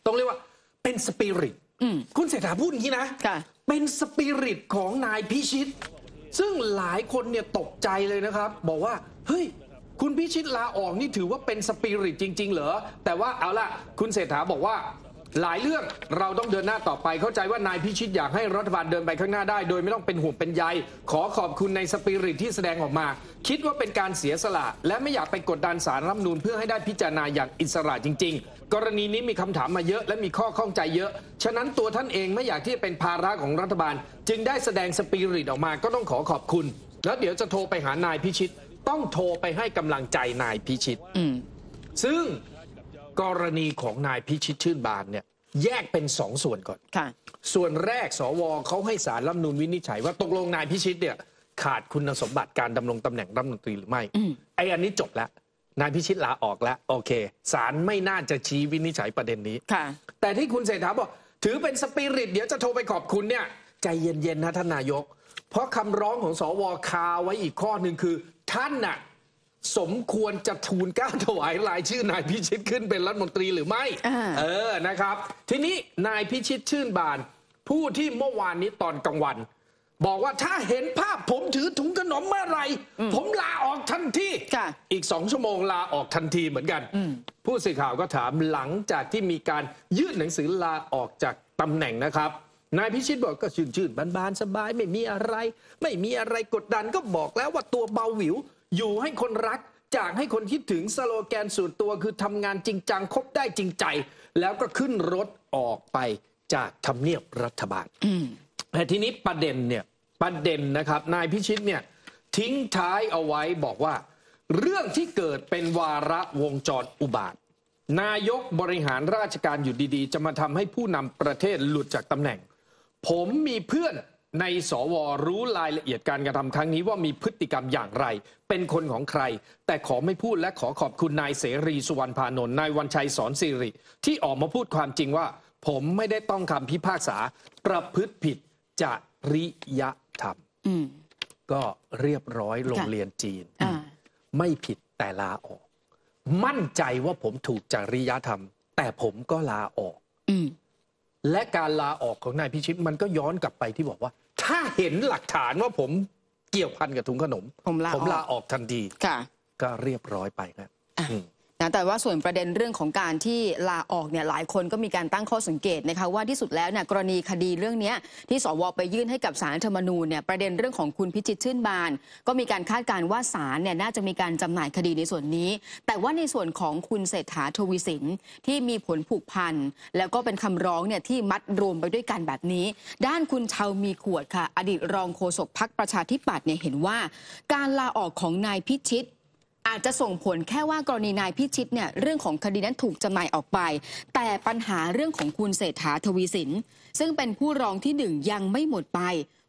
ต้องเรียกว่าเป็นสปิริตคุณเศรษฐาพูดอย่างนี้นะเป็นสปิริตของนายพิชิตซึ่งหลายคนเนี่ยตกใจเลยนะครับบอกว่าเฮ้ยคุณพิชิตลาออกนี่ถือว่าเป็นสปิริตจริงๆเหรอแต่ว่าเอาล่ะคุณเศรษฐาบอกว่าหลายเรื่องเราต้องเดินหน้าต่อไปเข้าใจว่านายพิชิตอยากให้รัฐบาลเดินไปข้างหน้าได้โดยไม่ต้องเป็นห่วงเป็นใยขอขอบคุณในสปิริตที่แสดงออกมาคิดว่าเป็นการเสียสละและไม่อยากไปกดดันศาลรัฐธรรมนูญเพื่อให้ได้พิจารณาอย่างอิสระจริงๆกรณีนี้มีคำถามมาเยอะและมีข้อข้องใจเยอะฉะนั้นตัวท่านเองไม่อยากที่จะเป็นภาระของรัฐบาลจึงได้แสดงสปิริตออกมาก็ต้องขอขอบคุณแล้วเดี๋ยวจะโทรไปหานายพิชิตต้องโทรไปให้กำลังใจนายพิชิตซึ่งกรณีของนายพิชิตชื่นบานเนี่ยแยกเป็น2 ส่วนก่อนส่วนแรกสวเขาให้ศาลรัฐธรรมนูญวินิจฉัยว่าตกลงนายพิชิตเนี่ยขาดคุณสมบัติการดำรงตำแหน่งรัฐมนตรีหรือไม่อันนี้จบแล้วนายพิชิตลาออกแล้วโอเคศาลไม่น่าจะชี้วินิจฉัยประเด็นนี้แต่ที่คุณเศรษฐาบอกถือเป็นสปิริตเดี๋ยวจะโทรไปขอบคุณเนี่ยใจเย็นๆนะท่านนายกเพราะคำร้องของสวคาไว้อีกข้อหนึ่งคือท่านน่ะสมควรจะทูลเกล้าถวายรายชื่อนายพิชิตขึ้นเป็นรัฐมนตรีหรือไม่นะครับทีนี้นายพิชิตชื่นบานผู้ที่เมื่อวานนี้ตอนกลางวันบอกว่าถ้าเห็นภาพผมถือถุงขนมเมื่อไหร่ผมลาออกทันทีอีก2 ชั่วโมงลาออกทันทีเหมือนกันผู้สื่อข่าวก็ถามหลังจากที่มีการยื่นหนังสือลาออกจากตำแหน่งนะครับนายพิชิตบอกก็ชื่นบานๆสบายไม่มีอะไรกดดันก็บอกแล้วว่าตัวเบาหวิวอยู่ให้คนรักจากให้คนคิดถึงสโลแกนส่วนตัวคือทำงานจริงจังคบได้จริงใจแล้วก็ขึ้นรถออกไปจากทำเนียบรัฐบาลแต่ทีนี้ประเด็นนะครับนายพิชิตเนี่ยทิ้งท้ายเอาไว้บอกว่าเรื่องที่เกิดเป็นวาระวงจรอุบาทนายกบริหารราชการอยู่ดีๆจะมาทำให้ผู้นำประเทศหลุดจากตำแหน่งผมมีเพื่อนในสวรู้รายละเอียดการกระทำครั้งนี้ว่ามีพฤติกรรมอย่างไรเป็นคนของใครแต่ขอไม่พูดและขอขอบคุณนายเสรีสุวรรณพานนท์นายวันชัยสอนสิริที่ออกมาพูดความจริงว่าผมไม่ได้ต้องคำพิพากษาประพฤติผิดจริยธรรมก็เรียบร้อยโรงเรียนจีนไม่ผิดแต่ลาออกมั่นใจว่าผมถูกจริยธรรมแต่ผมก็ลาออกและการลาออกของนายพิชิตมันก็ย้อนกลับไปที่บอกว่าถ้าเห็นหลักฐานว่าผมเกี่ยวพันกับถุงขนมผมลาออกทันทีก็เรียบร้อยไปครับนะแต่ว่าส่วนประเด็นเรื่องของการที่ลาออกเนี่ยหลายคนก็มีการตั้งข้อสังเกตนะคะว่าที่สุดแล้วเนี่ยกรณีคดีเรื่องนี้ที่สวไปยื่นให้กับศาลรัฐธรรมนูญเนี่ยประเด็นเรื่องของคุณพิชิตชื่นบานก็มีการคาดการณ์ว่าศาลเนี่ยน่าจะมีการจำหน่ายคดีในส่วนนี้แต่ว่าในส่วนของคุณเศรษฐาทวีสินที่มีผลผูกพันแล้วก็เป็นคำร้องเนี่ยที่มัดรวมไปด้วยกันแบบนี้ด้านคุณชาวมีขวดค่ะอดีตรองโฆษกพรรคประชาธิปัตย์เนี่ยเห็นว่าการลาออกของนายพิชิตอาจจะส่งผลแค่ว่ากรณีนายพิชิตเนี่ยเรื่องของคดีนั้นถูกจำหน่ายออกไปแต่ปัญหาเรื่องของคุณเศรษฐาทวีสินซึ่งเป็นผู้ร้องที่1ยังไม่หมดไป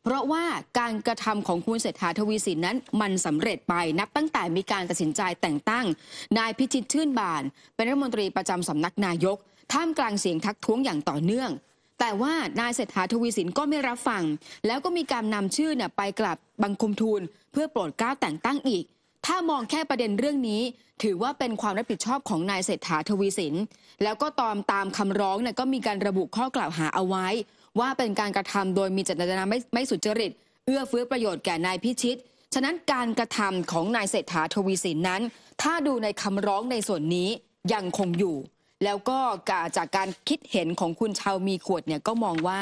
เพราะว่าการกระทำของคุณเศรษฐาทวีสินนั้นมันสำเร็จไปนับตั้งแต่มีการตัดสินใจแต่งตั้งนายพิชิตชื่นบานเป็นรัฐมนตรีประจำสำนักนายกท่ามกลางเสียงทักท้วงอย่างต่อเนื่องแต่ว่านายเศรษฐาทวีสินก็ไม่รับฟังแล้วก็มีการนำชื่อเนี่ยไปกราบบังคมทูลเพื่อโปรดเกล้าแต่งตั้งอีกถ้ามองแค่ประเด็นเรื่องนี้ถือว่าเป็นความรับผิดชอบของนายเศรษฐาทวีสินแล้วก็ตามคำร้องเนี่ยก็มีการระบุข้อกล่าวหาเอาไว้ว่าเป็นการกระทำโดยมีเจตนาไม่สุจริตเอื้อเฟื้อประโยชน์แก่นายพิชิตฉะนั้นการกระทำของนายเศรษฐาทวีสินนั้นถ้าดูในคำร้องในส่วนนี้ยังคงอยู่แล้วก็จากการคิดเห็นของคุณชาวมีขวดเนี่ยก็มองว่า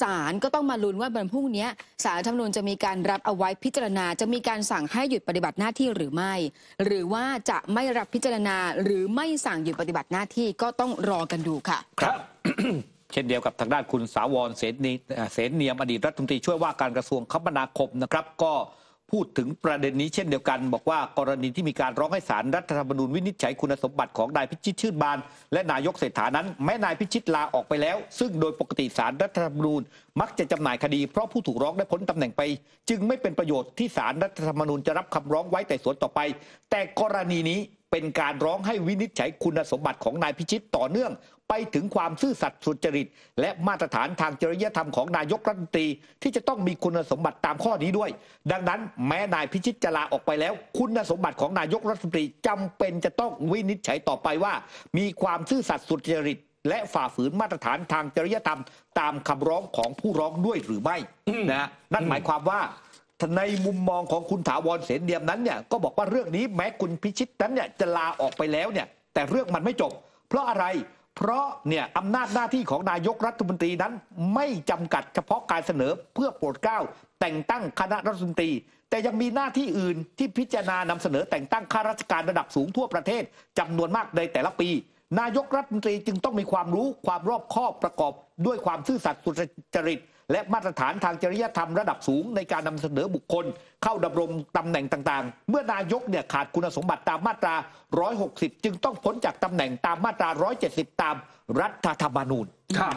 ศาลก็ต้องมาลุ้นว่าวันพรุ่งนี้ศาลรัฐธรรมนูญจะมีการรับเอาไว้พิจารณาจะมีการสั่งให้หยุดปฏิบัติหน้าที่หรือไม่หรือว่าจะไม่รับพิจารณาหรือไม่สั่งหยุดปฏิบัติหน้าที่ก็ต้องรอกันดูค่ะครับ เช่นเดียวกับทางด้านคุณสาวรเสนเนียมอดีตรัฐมนตรีช่วยว่าการกระทรวงคมนาคมนะครับก็พูดถึงประเด็นนี้เช่นเดียวกันบอกว่ากรณีที่มีการร้องให้ศาลรัฐธรรมนูญวินิจฉัยคุณสมบัติของนายพิชิตชื่นบานและนายกเศรษฐานั้นแม้นายพิชิตลาออกไปแล้วซึ่งโดยปกติศาลรัฐธรรมนูญมักจะจำหน่ายคดีเพราะผู้ถูกร้องได้พ้นตำแหน่งไปจึงไม่เป็นประโยชน์ที่ศาลรัฐธรรมนูญจะรับคำร้องไว้ไต่สวนต่อไปแต่กรณีนี้เป็นการร้องให้วินิจฉัยคุณสมบัติของนายพิชิตต่อเนื่องไปถึงความซื่อสัตย์สุจริตและมาตรฐานทางจริยธรรมของนายกรัฐมนตรีที่จะต้องมีคุณสมบัติตามข้อนี้ด้วยดังนั้นแม้นายพิชิตจะลาออกไปแล้วคุณสมบัติของนายกรัฐมนตรีจำเป็นจะต้องวินิจฉัยต่อไปว่ามีความซื่อสัตย์สุจริต และฝ่าฝืนมาตรฐานทางจริยธรรมตามคำร้องของผู้ร้องด้วยหรือไม่นะนั่นหมายความว่าในมุมมองของคุณถาวรเสนเนียมนั้นเนี่ยก็บอกว่าเรื่องนี้แม้คุณพิชิตนั้นเนี่ยจะลาออกไปแล้วเนี่ยแต่เรื่องมันไม่จบเพราะอะไรเพราะเนี่ยอำนาจหน้าที่ของนายกรัฐมนตรีนั้นไม่จำกัดเฉพาะการเสนอเพื่อโปรดเกล้าแต่งตั้งคณะรัฐมนตรีแต่ยังมีหน้าที่อื่นที่พิจารณานำเสนอแต่งตั้งข้าราชการระดับสูงทั่วประเทศจำนวนมากในแต่ละปีนายกรัฐมนตรีจึงต้องมีความรู้ความรอบคอบประกอบด้วยความซื่อสัตย์สุจริตและมาตรฐานทางจริยธรรมระดับสูงในการนำเสนอบุคคลเข้าดำรงตำแหน่งต่างๆเมื่อนายกเนี่ยขาดคุณสมบัติตามมาตรา160จึงต้องพ้นจากตำแหน่งตามมาตรา170ตามรัฐธรรมนูญครับ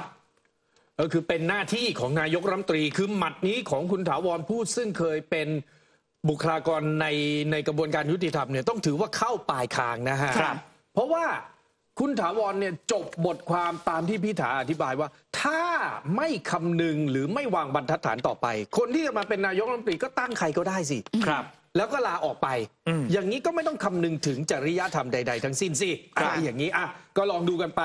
ก็คือเป็นหน้าที่ของนายกรัฐมนตรีคือหมัดนี้ของคุณถาวรพูดซึ่งเคยเป็นบุคลากรในกระบวนการยุติธรรมเนี่ยต้องถือว่าเข้าปลายคางนะฮะเพราะว่าคุณถาวรเนี่ยจบบทความตามที่พิธาอธิบายว่าถ้าไม่คำนึงหรือไม่วางบรรทัดฐานต่อไปคนที่จะมาเป็นนายกรัฐมนตรีก็ตั้งใครก็ได้สิครับแล้วก็ลาออกไปอย่างนี้ก็ไม่ต้องคำนึงถึงจริยธรรมใดๆทั้งสิ้นสิอย่างนี้ก็ลองดูกันไป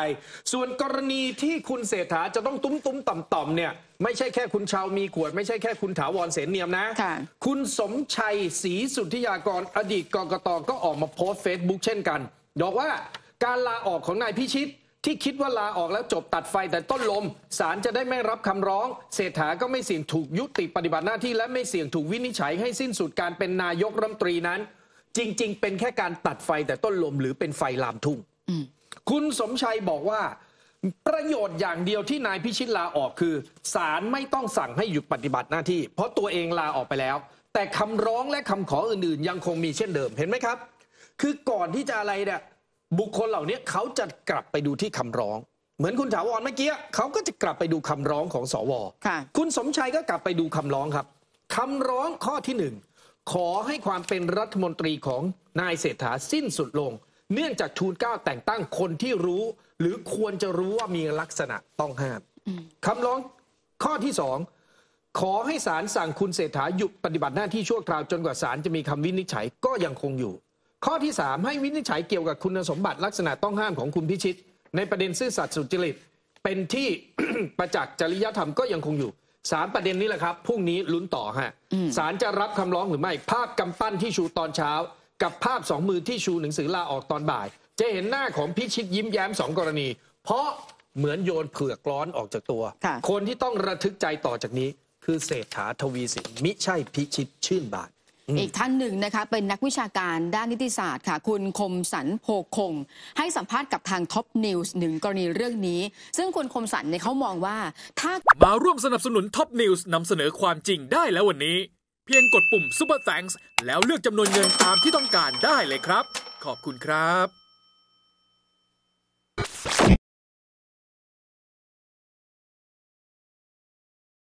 ส่วนกรณีที่คุณเศรษฐาจะต้องตุ้มต่อมเนี่ยไม่ใช่แค่คุณชาวมีขวดไม่ใช่แค่คุณถาวรเสนเนียมนะคุณสมชัยศรีสุทธิยากรอดีตกกต.ก็ออกมาโพสต์เฟซบุ๊กเช่นกันบอกว่าการลาออกของนายพิชิตที่คิดว่าลาออกแล้วจบตัดไฟแต่ต้นลมศาลจะได้ไม่รับคำร้องเศรษฐาก็ไม่เสี่ยงถูกยุติปฏิบัติหน้าที่และไม่เสี่ยงถูกวินิจฉัยให้สิ้นสุดการเป็นนายกรัฐมนตรีนั้นจริงๆเป็นแค่การตัดไฟแต่ต้นลมหรือเป็นไฟลามทุ่งคุณสมชัยบอกว่าประโยชน์อย่างเดียวที่นายพิชิตลาออกคือศาลไม่ต้องสั่งให้หยุดปฏิบัติหน้าที่เพราะตัวเองลาออกไปแล้วแต่คำร้องและคำขออื่นๆยังคงมีเช่นเดิมเห็นไหมครับคือก่อนที่จะอะไรเนี่ยบุคคลเหล่านี้เขาจะกลับไปดูที่คำร้องเหมือนคุณถาวรเมื่อกี้เขาก็จะกลับไปดูคำร้องของสว.คุณสมชัยก็กลับไปดูคำร้องครับคำร้องข้อที่1ขอให้ความเป็นรัฐมนตรีของนายเศรษฐาสิ้นสุดลงเนื่องจากทูลเกล้าแต่งตั้งคนที่รู้หรือควรจะรู้ว่ามีลักษณะต้องห้ามคำร้องข้อที่2ขอให้ศาลสั่งคุณเศรษฐาหยุดปฏิบัติหน้าที่ชั่วคราวจนกว่าศาลจะมีคำวินิจฉัยก็ยังคงอยู่ข้อที่3ให้วินิจฉัยเกี่ยวกับคุณสมบัติลักษณะต้องห้ามของคุณพิชิตในประเด็นซื่อสัตย์สุจริตเป็นที่ ประจักษ์จริยธรรมก็ยังคงอยู่3ประเด็นนี้แหละครับพรุ่งนี้ลุ้นต่อฮะศาลจะรับคำร้องหรือไม่ภาพกำปั้นที่ชูตอนเช้ากับภาพ2มือที่ชูหนังสือลาออกตอนบ่ายจะเห็นหน้าของพิชิตยิ้มแย้ม2กรณีเพราะเหมือนโยนเผือกร้อนออกจากตัวคนที่ต้องระทึกใจต่อจากนี้คือเศรษฐาทวีสินมิใช่พิชิตชื่นบานอีกท่านหนึ่งนะคะเป็นนักวิชาการด้านนิติศาสตร์ค่ะคุณคมสันโพคงให้สัมภาษณ์กับทางท็อปนิวส์หนึ่งกรณีเรื่องนี้ซึ่งคุณคมสันเนี่ยเขามองว่าถ้ามาร่วมสนับสนุนท็อปนิวส์นำเสนอความจริงได้แล้ววันนี้เพียงกดปุ่ม Super Thanks แล้วเลือกจำนวนเงินตามที่ต้องการได้เลยครับขอบคุณครับ